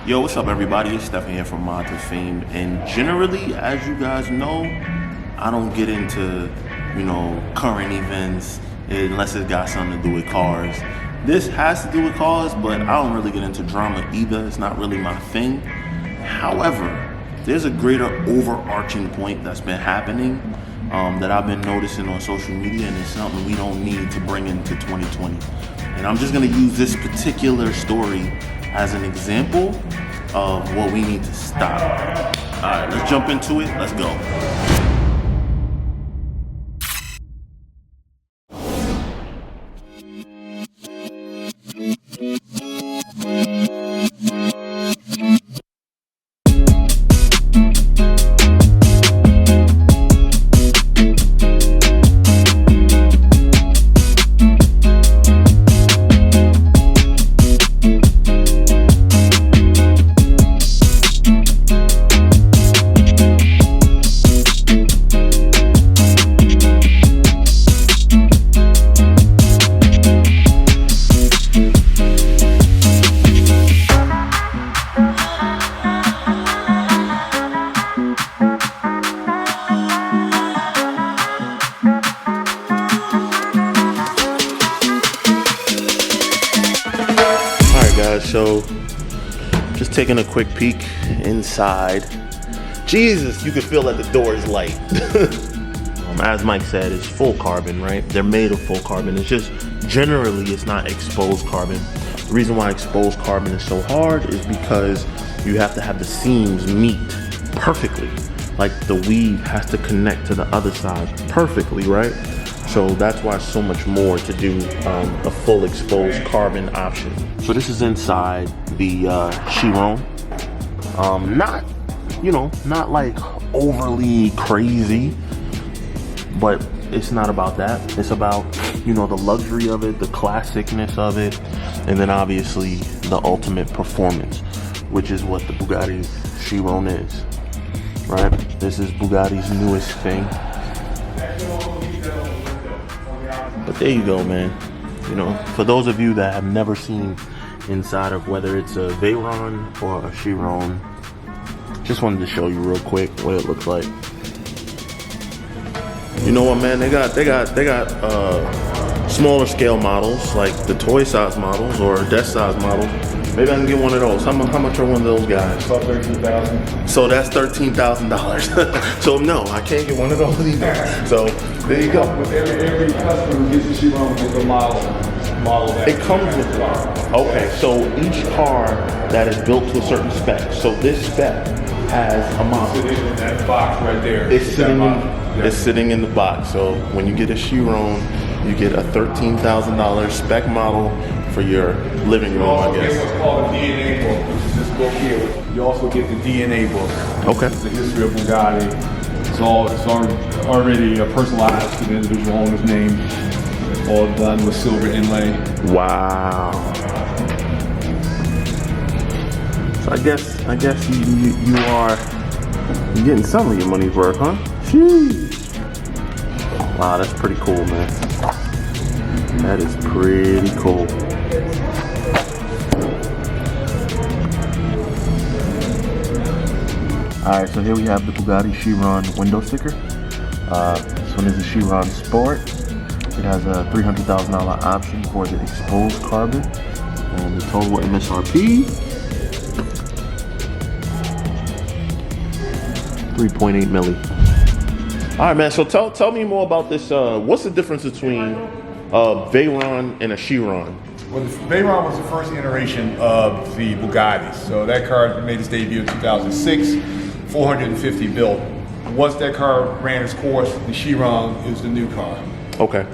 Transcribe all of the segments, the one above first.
Yo, what's up everybody? It's Stefan here from Mod2Fame, and generally, as you guys know, I don't get into, current events unless it got something to do with cars. This has to do with cars, but I don't really get into drama either. It's not really my thing. However, there's a greater overarching point that's been happening that I've been noticing on social media, and it's something we don't need to bring into 2020. And I'm just gonna use this particular story as an example of what we need to stop. All right, let's jump into it. Let's go. So, just taking a quick peek inside. Jesus, you can feel that the door is light. As Mike said, it's full carbon, right? They're made of full carbon. It's just, generally, it's not exposed carbon. The reason why exposed carbon is so hard is because you have to have the seams meet perfectly. Like the weave has to connect to the other side perfectly, right? So that's why so much more to do a full exposed carbon option. So this is inside the Chiron. Not like overly crazy, but it's not about that. It's about, the luxury of it, the classicness of it, and then obviously the ultimate performance, which is what the Bugatti Chiron is, right? This is Bugatti's newest thing. But there you go, man. For those of you that have never seen inside of whether it's a Veyron or a Chiron, just wanted to show you real quick what it looks like. You know what, man? They got smaller scale models, like the toy size models or desk size models. Maybe I can get one of those. How much are one of those guys? About $13,000. So that's $13,000. So no, I can't get one of those either. So there you go. With every customer who gets a Chiron with the model that it comes with it. Okay, so each car that is built to a certain spec. So this spec has a model. Sitting in that box right there. It's sitting in the box. So when you get a Chiron, you get a $13,000 spec model for your living room, I guess. You also get what's called a DNA book, which is this book here. You also get the DNA book. Okay. It's the history of Bugatti. It's already personalized to the individual owner's name. All done with silver inlay. Wow. So I guess you're getting some of your money's worth, huh? Sheesh. Wow, that's pretty cool, man. That is pretty cool. Alright, so here we have the Bugatti Chiron window sticker. This one is the Chiron Sport. It has a $300,000 option for the exposed carbon. And the total MSRP, $3.8 million. Alright, man, so tell me more about this. What's the difference between a Veyron and a Chiron? Well, the Veyron was the first iteration of the Bugatti. So that car made its debut in 2006, 450 built. Once that car ran its course, the Chiron is the new car. Okay.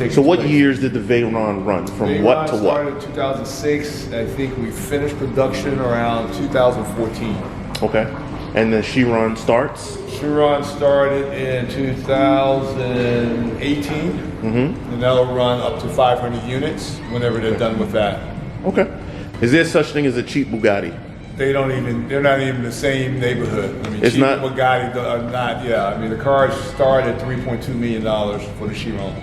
So what years did the Veyron run? From Veyron what to what? started in 2006. I think we finished production around 2014. Okay. And the Chiron starts? Chiron started in 2018. And that'll run up to 500 units whenever they're done with that. Okay. Is there such thing as a cheap Bugatti? They're not even the same neighborhood. I mean, it's cheap not Bugatti are not. Yeah, I mean the cars start at $3.2 million for the Chiron.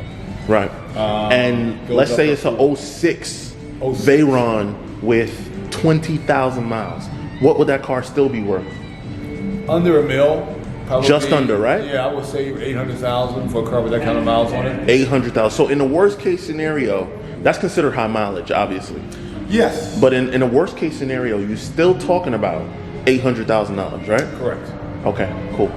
Right. And let's say it's a 06 Veyron with 20,000 miles. what would that car still be worth? Under $1 million. Probably, Just under, right? Yeah, I would say 800,000 for a car with that kind of miles on it. 800,000. So in the worst case scenario, that's considered high mileage, obviously. Yes. But in a worst case scenario, you're still talking about $800,000, right? Correct. Okay, cool.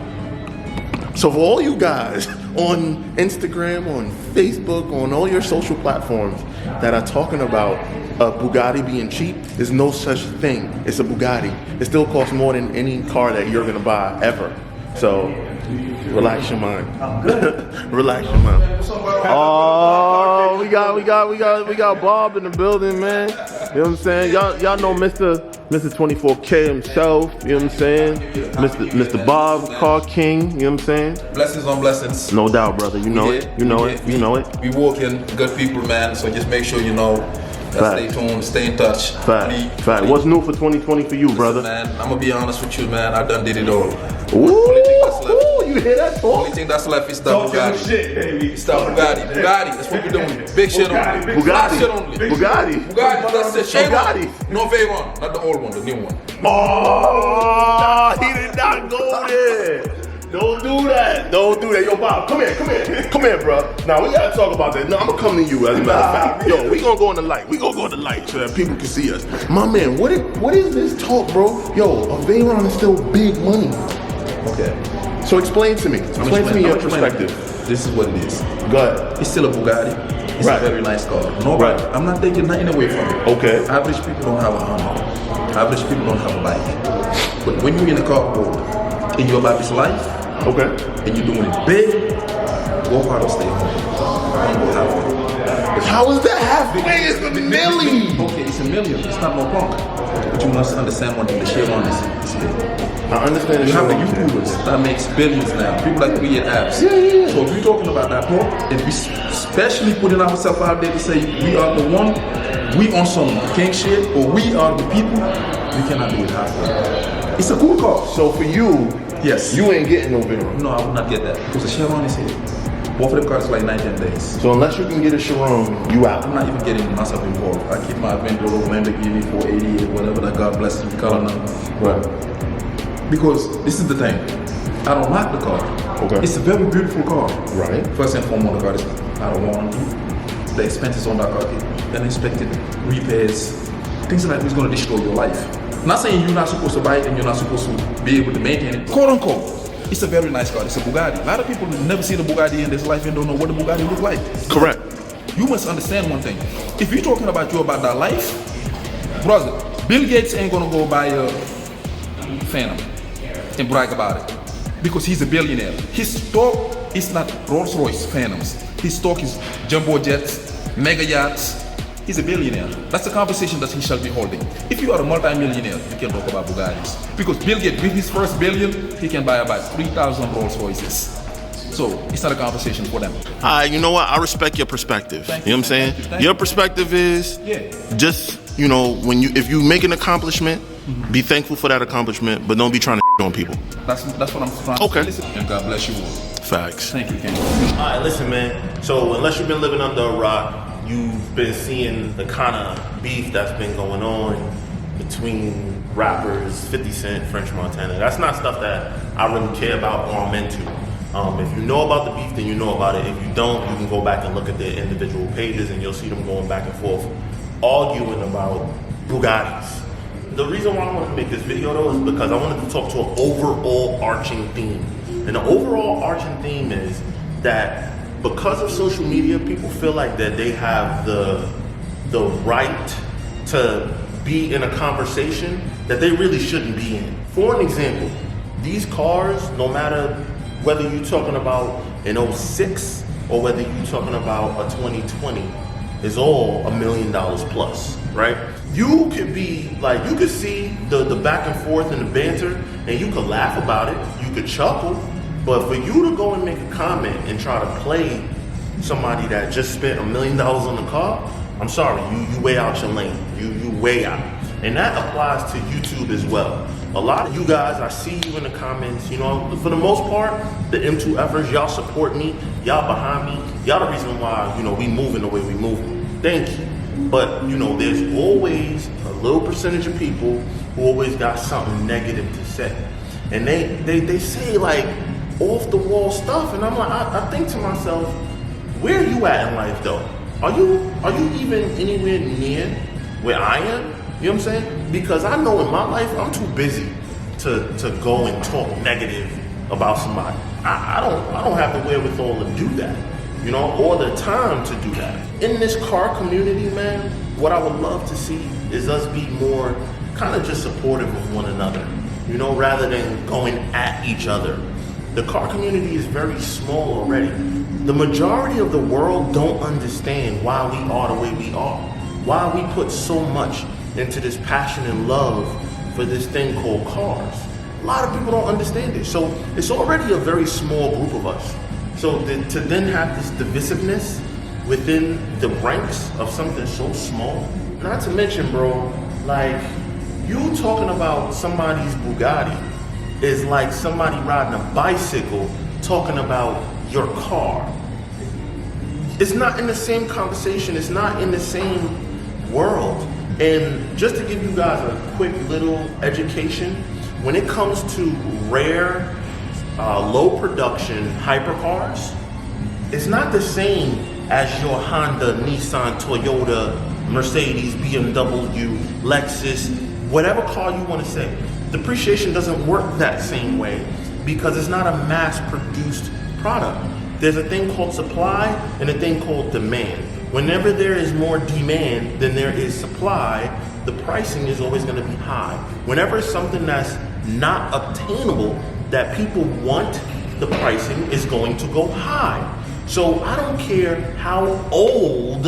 So for all you guys on Instagram, on Facebook, on all your social platforms that are talking about a Bugatti being cheap, there's no such thing. It's a Bugatti. It still costs more than any car that you're gonna buy ever. So relax your mind. Relax your mind. Oh, we got Bob in the building, man. You know what I'm saying? Y'all know Mr. 24K himself, you know what I'm saying? Mr. Bob, Car King, you know what I'm saying? Blessings on blessings. No doubt, brother. You know it. You know it. You know it. We walking good people, man. So just make sure you know. Stay tuned, stay in touch. Fact. What's new for 2020 for you, brother? Man, I'm gonna be honest with you, man. I done did it all. Ooh, you hear that talk? Only thing that's left is the Bugatti. Shit, baby. It's the Bugatti. That's what we're doing. Big shit only. Bugatti. Shit only. Bugatti. That's the shit. Bugatti. No Veyron, not the old one, the new one. Oh, he did not go there. Don't do that. Don't do that. Yo, Bob, come here. Come here, bro. Now, we gotta talk about that. No, I'm gonna come to you, as a matter of fact. Yo, we gonna go in the light. We gonna go in the light so that people can see us. My man, what is this talk, bro? Yo, a Veyron is still big money. Okay. So explain to me. Explain to me your perspective. This is what it is. Go ahead. It's still a Bugatti. It's Right. a very nice car. No, Right. I'm not taking nothing away from it. Okay. Average people don't have a Honda. Average people don't have a bike. But when you're in a car world, and your life is life, Okay. and you're doing it big, go hard or stay home. Don't go halfway. How is that halfway? It's a million. Okay, it's $1 million. It's not no punk. But you must understand one thing. The shit on is big. I understand You the have the shit. YouTubers that makes billions now. People like create apps. Yeah. So if we're talking about that part, and we especially putting ourselves out there to say we are the one, we on some king shit, or we are the people, we cannot do it halfway. It's a cool car. So for you, Yes. you ain't getting no Veyron. No, I would not get that because the Chevron is here. Both of them cars like 19 days. So unless you can get a Chiron, you out. I'm not even getting myself involved. I keep my Aventador, Lamborghini 488, whatever that God bless me, color now. Right. Because this is the thing. I don't like the car. Okay. It's a very beautiful car. Right. First and foremost, the car is out of warranty. The expenses on that car, unexpected repairs, things like that is going to destroy your life. I'm not saying you're not supposed to buy it and you're not supposed to be able to maintain it. Quote unquote. It's a very nice car. It's a Bugatti. A lot of people never see the Bugatti in this life and don't know what the Bugatti looks like. Correct. You must understand one thing. If you're talking about that life, brother, Bill Gates ain't gonna go buy a Phantom and brag about it because he's a billionaire. His stock is not Rolls Royce Phantoms. His stock is jumbo jets, mega yachts. He's a billionaire. That's the conversation that he shall be holding. If you are a multi-millionaire, you can talk about Bugattis. Because Bill Gates, with his first billion, he can buy about 3,000 Rolls Royces. So it's not a conversation for them. You know what? I respect your perspective. Thank You know what I'm saying? Thank Your you. perspective is just, if you make an accomplishment, be thankful for that accomplishment, but don't be trying to on people. That's what I'm trying to Okay. listen. And God bless you all. Facts. Thank you, Ken. All right, listen, man. So unless you've been living under a rock, you've been seeing the kind of beef that's been going on between rappers, 50 Cent, French Montana. That's not stuff that I really care about or I'm into. If you know about the beef, then you know about it. If you don't, you can go back and look at their individual pages and you'll see them going back and forth, arguing about Bugattis. The reason why I wanted to make this video though is because I wanted to talk to an overall arching theme. And the overall arching theme is that because of social media, people feel like that they have the right to be in a conversation that they really shouldn't be in. For an example, these cars, no matter whether you're talking about an 06 or whether you're talking about a 2020, is all $1 million plus, right? You could be like, you could see the back and forth and the banter, and you could laugh about it, you could chuckle, but for you to go and make a comment and try to play somebody that just spent $1 million on the car, I'm sorry, you way out your lane. You way out. And that applies to YouTube as well. A lot of you guys, I see you in the comments, for the most part, the M2Fers, y'all support me, y'all behind me, y'all the reason why, we moving the way we moving. Thank you. But, there's always a little percentage of people who always got something negative to say. And they say like off the wall stuff, and I'm like, I think to myself, where are you at in life though? Are you even anywhere near where I am? You know what I'm saying? Because I know in my life I'm too busy to go and talk negative about somebody. I don't have the wherewithal to do that, you know, or the time to do that. In this car community, man, what I would love to see is us be more kind of just supportive of one another, you know, rather than going at each other. The car community is very small already. The majority of the world don't understand why we are the way we are, why we put so much into this passion and love for this thing called cars. A lot of people don't understand it. So it's already a very small group of us. So to then have this divisiveness within the ranks of something so small, not to mention, bro, like you talking about somebody's Bugatti is like somebody riding a bicycle talking about your car. It's not in the same conversation. It's not in the same world. And just to give you guys a quick little education, when it comes to rare, low production hypercars, it's not the same as your Honda, Nissan, Toyota, Mercedes, BMW, Lexus, whatever car you want to say. Depreciation doesn't work that same way because it's not a mass-produced product. There's a thing called supply and a thing called demand. Whenever there is more demand than there is supply, the pricing is always going to be high. Whenever it's something that's not obtainable that people want, the pricing is going to go high. So I don't care how old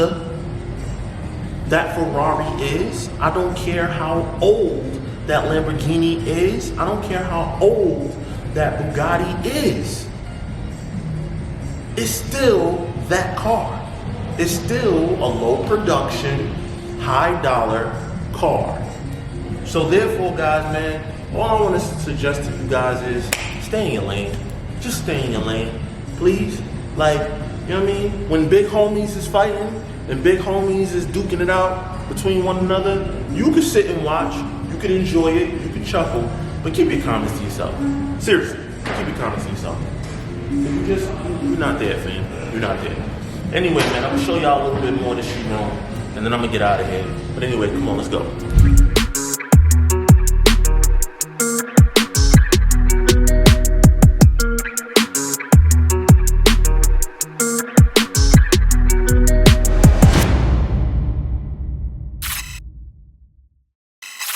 that Ferrari is. I don't care how old that Lamborghini is. I don't care how old that Bugatti is. It's still that car. It's still a low production, high dollar car. So therefore, guys, man, all I want to suggest to you guys is stay in your lane. Just stay in your lane, please. Like, you know what I mean? When big homies is fighting and big homies is duking it out between one another, you can sit and watch, you can enjoy it, you can chuckle, but keep your comments to yourself. Seriously, keep your comments to yourself. You're not there, fam. You're not there. Anyway, man, I'm gonna show y'all a little bit more of this shit, and then I'm gonna get out of here. But anyway, come on, let's go.